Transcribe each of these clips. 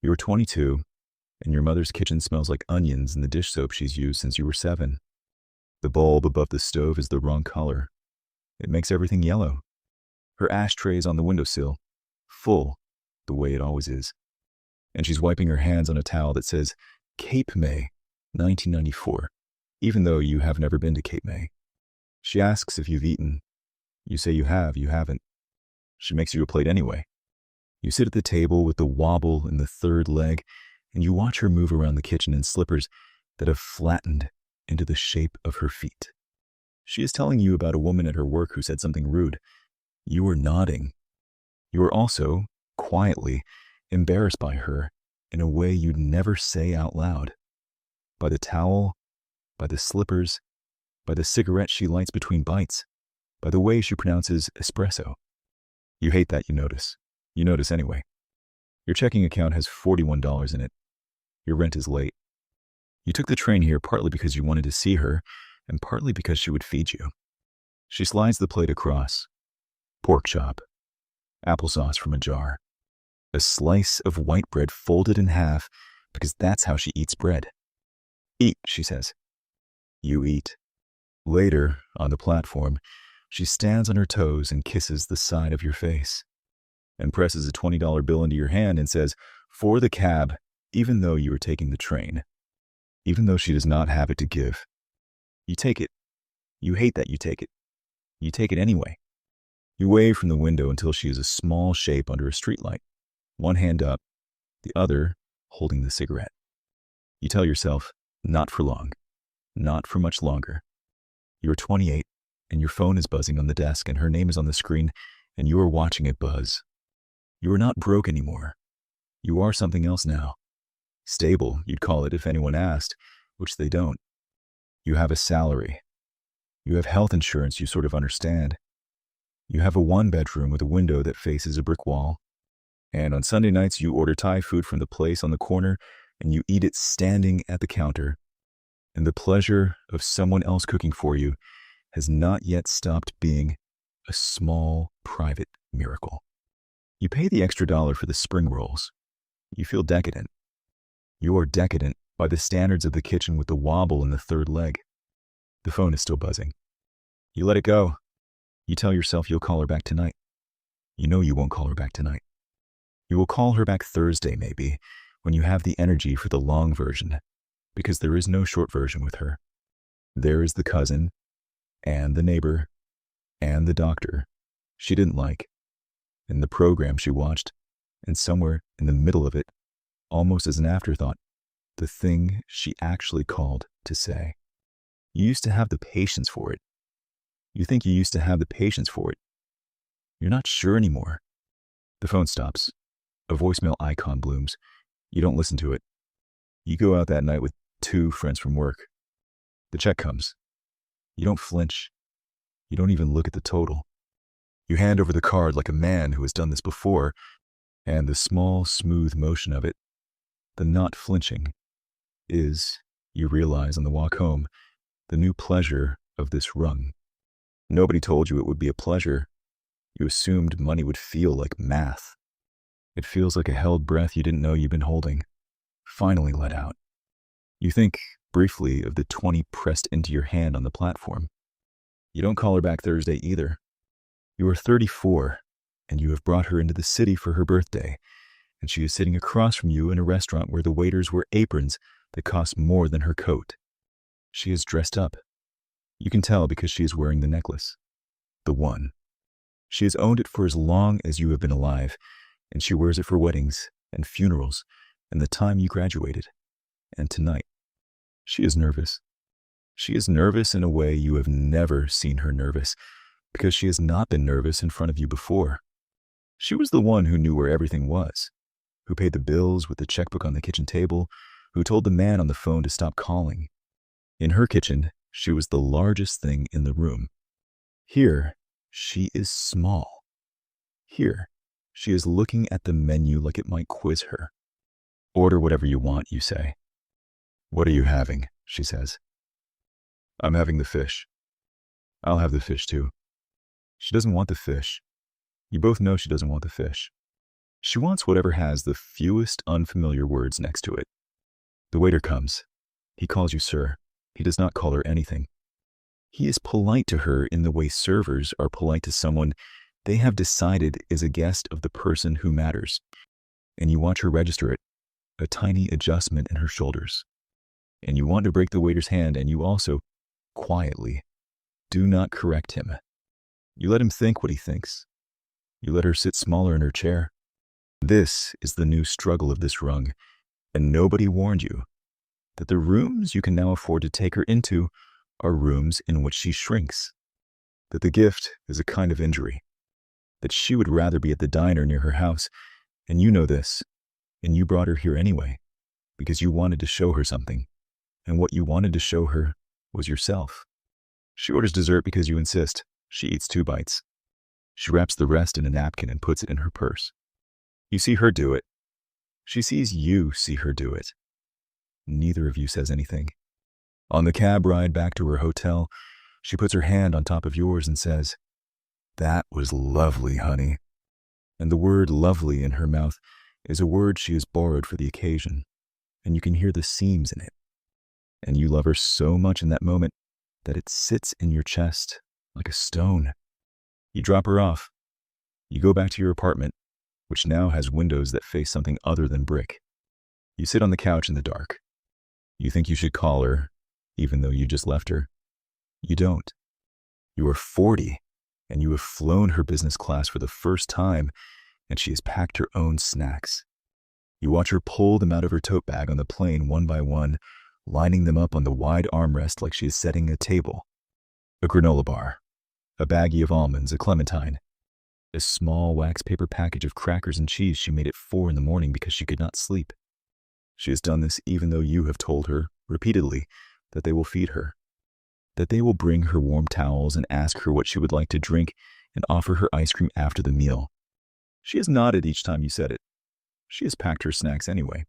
You're 22, and your mother's kitchen smells like onions and the dish soap she's used since you were 7. The bulb above the stove is the wrong color. It makes everything yellow. Her ashtray is on the windowsill, full, the way it always is. And she's wiping her hands on a towel that says Cape May, 1994, even though you have never been to Cape May. She asks if you've eaten. You say you haven't. She makes you a plate anyway. You sit at the table with the wobble in the third leg, and you watch her move around the kitchen in slippers that have flattened into the shape of her feet. She is telling you about a woman at her work who said something rude. You are nodding. You are also, quietly, embarrassed by her in a way you'd never say out loud. By the towel, by the slippers, by the cigarette she lights between bites, by the way she pronounces espresso. You hate that you notice. You notice anyway. Your checking account has $41 in it. Your rent is late. You took the train here partly because you wanted to see her, and partly because she would feed you. She slides the plate across. Pork chop. Applesauce from a jar. A slice of white bread folded in half, because that's how she eats bread. Eat, she says. You eat. Later, on the platform, she stands on her toes and kisses the side of your face, and presses a $20 bill into your hand and says, for the cab, even though you are taking the train, even though she does not have it to give. You take it. You hate that you take it. You take it anyway. You wave from the window until she is a small shape under a streetlight, one hand up, the other holding the cigarette. You tell yourself, not for long, not for much longer. You're 28, and your phone is buzzing on the desk, and her name is on the screen, and you are watching it buzz. You are not broke anymore. You are something else now. Stable, you'd call it if anyone asked, which they don't. You have a salary. You have health insurance you sort of understand. You have a one-bedroom with a window that faces a brick wall. And on Sunday nights, you order Thai food from the place on the corner, and you eat it standing at the counter. And the pleasure of someone else cooking for you has not yet stopped being a small, private miracle. You pay the extra $1 for the spring rolls. You feel decadent. You are decadent by the standards of the kitchen with the wobble in the third leg. The phone is still buzzing. You let it go. You tell yourself you'll call her back tonight. You know you won't call her back tonight. You will call her back Thursday, maybe, when you have the energy for the long version, because there is no short version with her. There is the cousin, and the neighbor, and the doctor she didn't like, and the program she watched, and somewhere in the middle of it, almost as an afterthought, the thing she actually called to say. You used to have the patience for it. You think you used to have the patience for it. You're not sure anymore. The phone stops. A voicemail icon blooms. You don't listen to it. You go out that night with 2 friends from work. The check comes. You don't flinch. You don't even look at the total. You hand over the card like a man who has done this before, and the small, smooth motion of it, the not flinching, is, you realize on the walk home, the new pleasure of this rung. Nobody told you it would be a pleasure. You assumed money would feel like math. It feels like a held breath you didn't know you'd been holding, finally let out. You think, briefly, of the 20 pressed into your hand on the platform. You don't call her back Thursday either. You are 34, and you have brought her into the city for her birthday, and she is sitting across from you in a restaurant where the waiters wear aprons that cost more than her coat. She is dressed up. You can tell because she is wearing the necklace. The one. She has owned it for as long as you have been alive, and she wears it for weddings and funerals and the time you graduated. And tonight, she is nervous. She is nervous in a way you have never seen her nervous, because she has not been nervous in front of you before. She was the one who knew where everything was, who paid the bills with the checkbook on the kitchen table, who told the man on the phone to stop calling. In her kitchen, she was the largest thing in the room. Here, she is small. Here, she is looking at the menu like it might quiz her. Order whatever you want, you say. What are you having? She says. I'm having the fish. I'll have the fish too. She doesn't want the fish. You both know she doesn't want the fish. She wants whatever has the fewest unfamiliar words next to it. The waiter comes. He calls you sir. He does not call her anything. He is polite to her in the way servers are polite to someone they have decided is a guest of the person who matters. And you watch her register it, a tiny adjustment in her shoulders. And you want to break the waiter's hand, and you also, quietly, do not correct him. You let him think what he thinks. You let her sit smaller in her chair. This is the new struggle of this rung, and nobody warned you that the rooms you can now afford to take her into are rooms in which she shrinks, that the gift is a kind of injury, that she would rather be at the diner near her house, and you know this, and you brought her here anyway, because you wanted to show her something, and what you wanted to show her was yourself. She orders dessert because you insist. She eats 2 bites. She wraps the rest in a napkin and puts it in her purse. You see her do it. She sees you see her do it. Neither of you says anything. On the cab ride back to her hotel, she puts her hand on top of yours and says, "That was lovely, honey." And the word lovely in her mouth is a word she has borrowed for the occasion, and you can hear the seams in it. And you love her so much in that moment that it sits in your chest like a stone. You drop her off. You go back to your apartment, which now has windows that face something other than brick. You sit on the couch in the dark. You think you should call her, even though you just left her. You don't. You are 40, and you have flown her business class for the first time, and she has packed her own snacks. You watch her pull them out of her tote bag on the plane one by one, lining them up on the wide armrest like she is setting a table. A granola bar, a baggie of almonds, a clementine, a small wax paper package of crackers and cheese she made at 4 a.m. because she could not sleep. She has done this even though you have told her, repeatedly, that they will feed her, that they will bring her warm towels and ask her what she would like to drink and offer her ice cream after the meal. She has nodded each time you said it. She has packed her snacks anyway.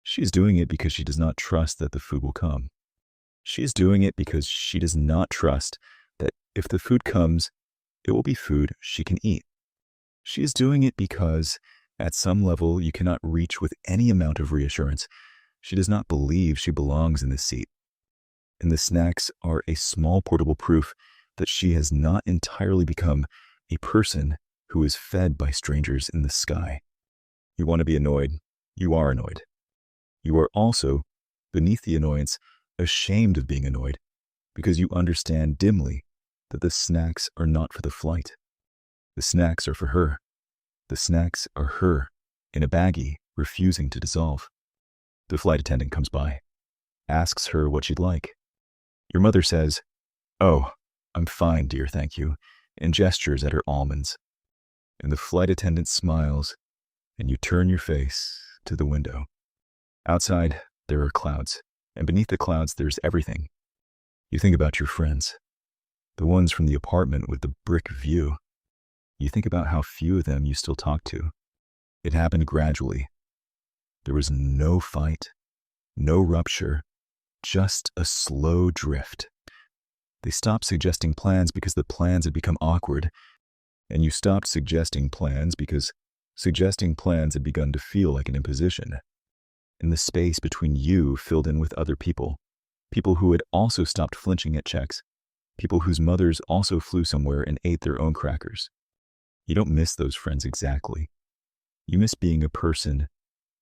She is doing it because she does not trust that the food will come. She is doing it because she does not trust that if the food comes, it will be food she can eat. She is doing it because, at some level you cannot reach with any amount of reassurance, she does not believe she belongs in this seat. And the snacks are a small portable proof that she has not entirely become a person who is fed by strangers in the sky. You want to be annoyed. You are annoyed. You are also, beneath the annoyance, ashamed of being annoyed, because you understand dimly that the snacks are not for the flight. The snacks are for her. The snacks are her, in a baggie, refusing to dissolve. The flight attendant comes by, asks her what she'd like. Your mother says, "Oh, I'm fine, dear, thank you," and gestures at her almonds. And the flight attendant smiles, and you turn your face to the window. Outside, there are clouds, and beneath the clouds, there's everything. You think about your friends, the ones from the apartment with the brick view. You think about how few of them you still talk to. It happened gradually. There was no fight, no rupture, just a slow drift. They stopped suggesting plans because the plans had become awkward, and you stopped suggesting plans because suggesting plans had begun to feel like an imposition. And the space between you filled in with other people, people who had also stopped flinching at checks, people whose mothers also flew somewhere and ate their own crackers. You don't miss those friends exactly. You miss being a person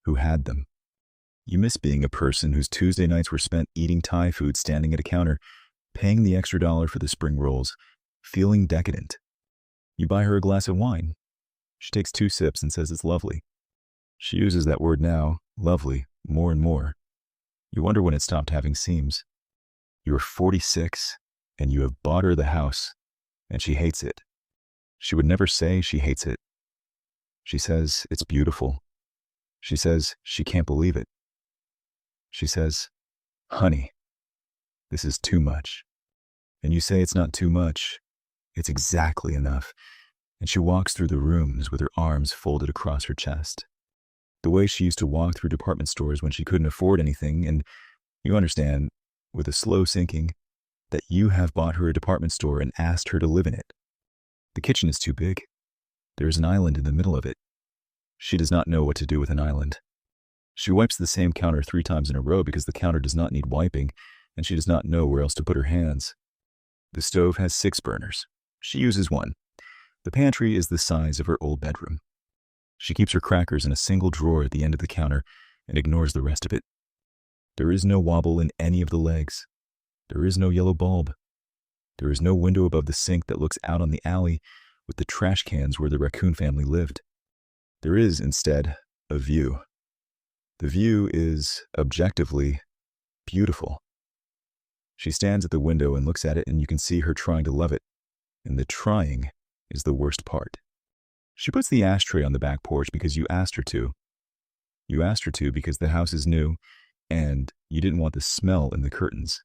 who had them. You miss being a person whose Tuesday nights were spent eating Thai food standing at a counter, paying the extra $1 for the spring rolls, feeling decadent. You buy her a glass of wine. She takes 2 sips and says it's lovely. She uses that word now, lovely, more and more. You wonder when it stopped having seams. You are 46, and you have bought her the house, and she hates it. She would never say she hates it. She says it's beautiful. She says she can't believe it. She says, "Honey, this is too much." And you say it's not too much, it's exactly enough. And she walks through the rooms with her arms folded across her chest, the way she used to walk through department stores when she couldn't afford anything, and you understand, with a slow sinking, that you have bought her a department store and asked her to live in it. The kitchen is too big. There is an island in the middle of it. She does not know what to do with an island. She wipes the same counter 3 times in a row because the counter does not need wiping, and she does not know where else to put her hands. The stove has 6 burners. She uses 1. The pantry is the size of her old bedroom. She keeps her crackers in a single drawer at the end of the counter and ignores the rest of it. There is no wobble in any of the legs. There is no yellow bulb. There is no window above the sink that looks out on the alley with the trash cans where the raccoon family lived. There is, instead, a view. The view is, objectively, beautiful. She stands at the window and looks at it, and you can see her trying to love it. And the trying is the worst part. She puts the ashtray on the back porch because you asked her to. You asked her to because the house is new, and you didn't want the smell in the curtains.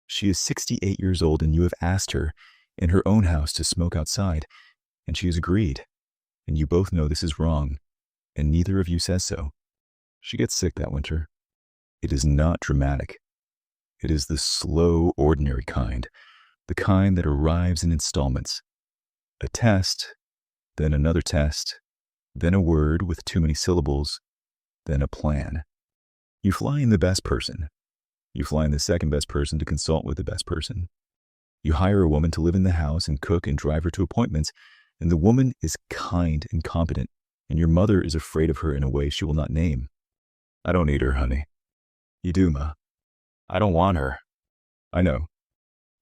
She is 68 years old, and you have asked her, in her own house, to smoke outside, and she has agreed. And you both know this is wrong, and neither of you says so. She gets sick that winter. It is not dramatic. It is the slow, ordinary kind, the kind that arrives in installments. A test, then another test, then a word with too many syllables, then a plan. You fly in the best person. You fly in the second best person to consult with the best person. You hire a woman to live in the house and cook and drive her to appointments, and the woman is kind and competent, and your mother is afraid of her in a way she will not name. I don't need her, honey. You do, Ma. I don't want her. I know.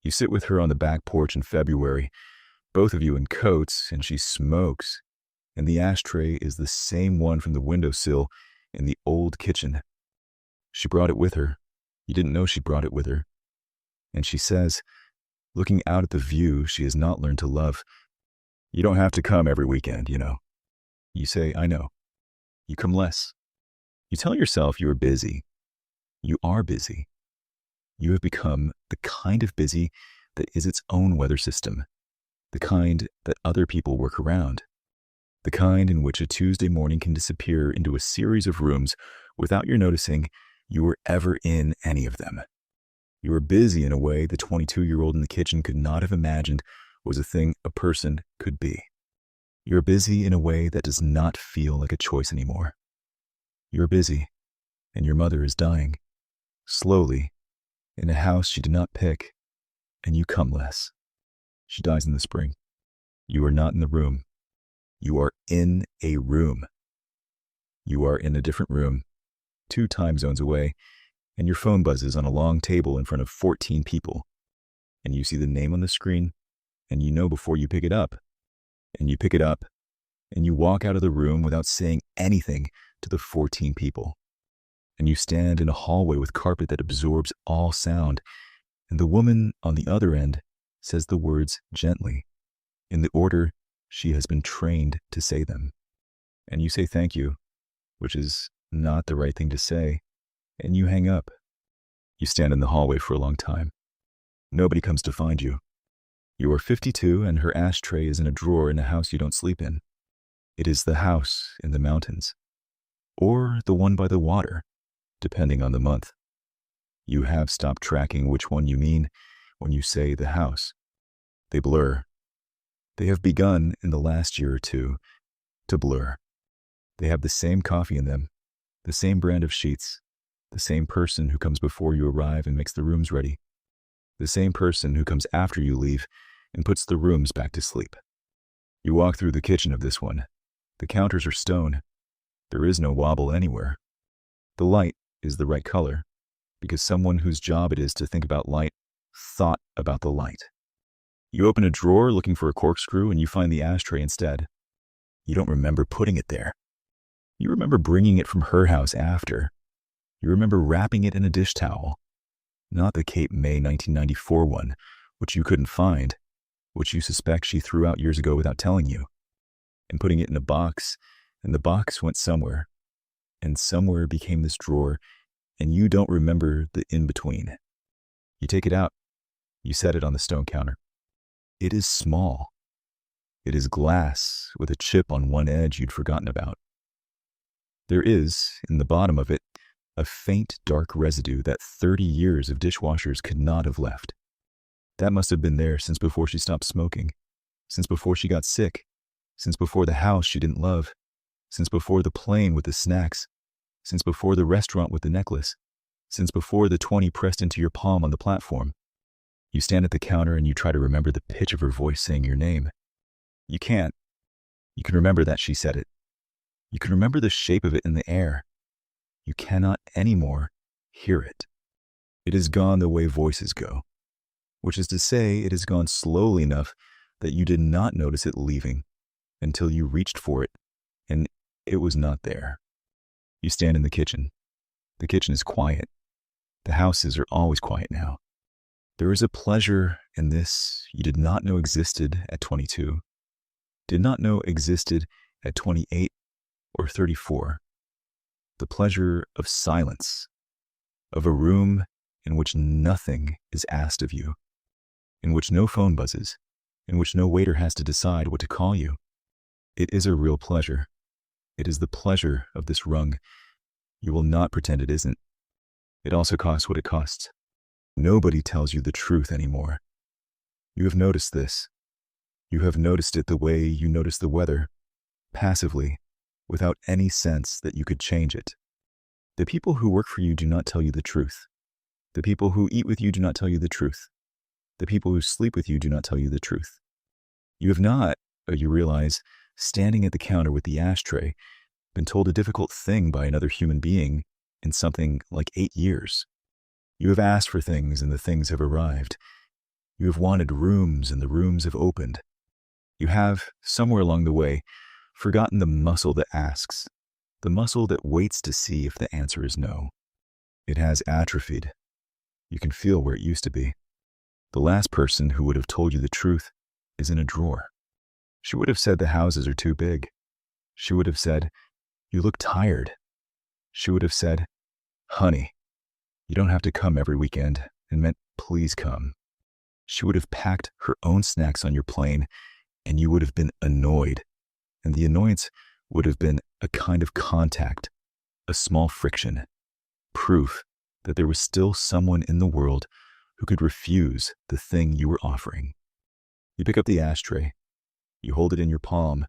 You sit with her on the back porch in February, both of you in coats, and she smokes, and the ashtray is the same one from the windowsill in the old kitchen. She brought it with her. You didn't know she brought it with her. And she says, looking out at the view she has not learned to love, "You don't have to come every weekend, you know." You say, "I know." You come less. You tell yourself you are busy. You are busy. You have become the kind of busy that is its own weather system, the kind that other people work around, the kind in which a Tuesday morning can disappear into a series of rooms without your noticing you were ever in any of them. You are busy in a way the 22-year-old in the kitchen could not have imagined was a thing a person could be. You are busy in a way that does not feel like a choice anymore. You are busy, and your mother is dying, slowly, in a house she did not pick, and you come less. She dies in the spring. You are not in the room. You are in a room. You are in a different room, 2 time zones away, and your phone buzzes on a long table in front of 14 people. And you see the name on the screen, and you know before you pick it up. And you pick it up, and you walk out of the room without saying anything to the 14 people. And you stand in a hallway with carpet that absorbs all sound, and the woman on the other end says the words gently, in the order she has been trained to say them. And you say thank you, which is not the right thing to say, and you hang up. You stand in the hallway for a long time. Nobody comes to find you. You are 52, and her ashtray is in a drawer in a house you don't sleep in. It is the house in the mountains, or the one by the water, depending on the month. You have stopped tracking which one you mean when you say the house. They blur. They have begun in the last year or two to blur. They have the same coffee in them, the same brand of sheets, the same person who comes before you arrive and makes the rooms ready, the same person who comes after you leave and puts the rooms back to sleep. You walk through the kitchen of this one. The counters are stone. There is no wobble anywhere. The light is the right color, because someone whose job it is to think about light thought about the light. You open a drawer looking for a corkscrew, and you find the ashtray instead. You don't remember putting it there. You remember bringing it from her house after. You remember wrapping it in a dish towel. Not the Cape May 1994 one, which you couldn't find, which you suspect she threw out years ago without telling you, and putting it in a box, and the box went somewhere, and somewhere became this drawer, and you don't remember the in-between. You take it out. You set it on the stone counter. It is small. It is glass with a chip on one edge you'd forgotten about. There is, in the bottom of it, a faint dark residue that 30 years of dishwashers could not have left. That must have been there since before she stopped smoking, since before she got sick, since before the house she didn't love. since before the plane with the snacks, since before the restaurant with the necklace, since before the 20 pressed into your palm on the platform. You stand at the counter and you try to remember the pitch of her voice saying your name. You can't. You can remember that she said it. You can remember the shape of it in the air. You cannot anymore hear it. It is gone the way voices go, which is to say it has gone slowly enough that you did not notice it leaving until you reached for it and it was not there. You stand in the kitchen. The kitchen is quiet. The houses are always quiet now. There is a pleasure in this you did not know existed at 22, did not know existed at 28 or 34. The pleasure of silence, of a room in which nothing is asked of you, in which no phone buzzes, in which no waiter has to decide what to call you. It is a real pleasure. It is the pleasure of this rung. You will not pretend it isn't. It also costs what it costs. Nobody tells you the truth anymore. You have noticed this. You have noticed it the way you notice the weather, passively, without any sense that you could change it. The people who work for you do not tell you the truth. The people who eat with you do not tell you the truth. The people who sleep with you do not tell you the truth. You have not, you realize, standing at the counter with the ashtray, been told a difficult thing by another human being in something like 8 years. You have asked for things and the things have arrived. You have wanted rooms and the rooms have opened. You have, somewhere along the way, forgotten the muscle that asks, the muscle that waits to see if the answer is no. It has atrophied. You can feel where it used to be. The last person who would have told you the truth is in a drawer. She would have said the houses are too big. She would have said, you look tired. She would have said, honey, you don't have to come every weekend, and meant please come. She would have packed her own snacks on your plane, and you would have been annoyed. And the annoyance would have been a kind of contact, a small friction, proof that there was still someone in the world who could refuse the thing you were offering. You pick up the ashtray. You hold it in your palm.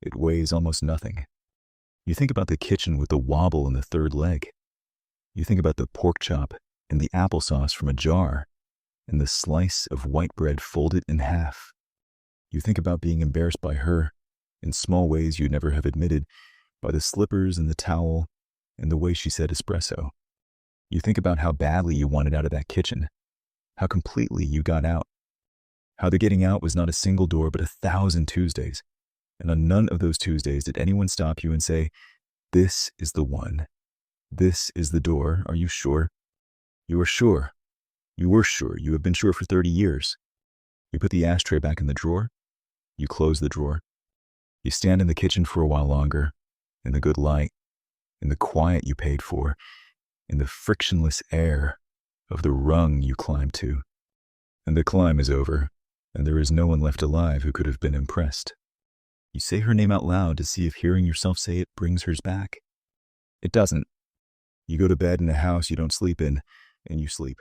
It weighs almost nothing. You think about the kitchen with the wobble in the third leg. You think about the pork chop and the applesauce from a jar and the slice of white bread folded in half. You think about being embarrassed by her in small ways you'd never have admitted, by the slippers and the towel and the way she said espresso. You think about how badly you wanted out of that kitchen, how completely you got out, how the getting out was not a single door but 1,000 Tuesdays, and on none of those Tuesdays did anyone stop you and say, this is the one. This is the door. Are you sure? You are sure. You were sure. You have been sure for 30 years. You put the ashtray back in the drawer. You close the drawer. You stand in the kitchen for a while longer, in the good light, in the quiet you paid for, in the frictionless air of the rung you climbed to. And the climb is over, and there is no one left alive who could have been impressed. You say her name out loud to see if hearing yourself say it brings hers back. It doesn't. You go to bed in a house you don't sleep in, and you sleep.